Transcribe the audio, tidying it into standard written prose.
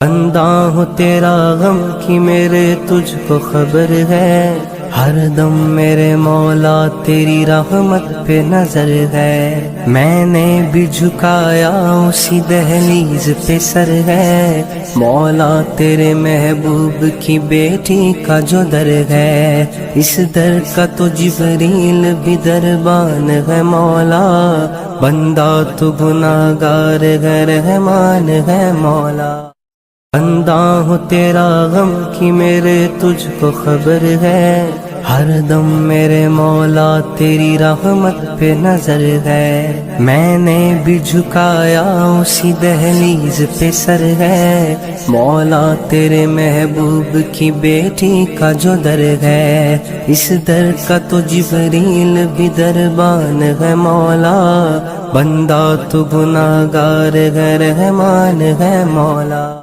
بندہ ہوں تیرا غم کی میرے تجھ کو خبر ہے، ہر دم میرے مولا تیری رحمت پہ نظر ہے، میں نے بھی جھکایا اسی دہلیز پہ سر ہے، مولا تیرے محبوب کی بیٹی کا جو در ہے، اس در کا تو جبریل بھی دربان ہے مولا، بندہ تو گناہگار ہے رحمان ہے مولا۔ بندہ ہوں تیرا غم کی میرے تجھ کو خبر ہے، ہر دم میرے مولا تیری رحمت پہ نظر ہے، میں نے بھی جھکایا اسی دہلیز پہ سر ہے، مولا تیرے محبوب کی بیٹی کا جو در ہے، اس در کا تو جبریل بھی دربان ہے مولا، بندہ تو گناہگار ہے رحمان ہے مولا۔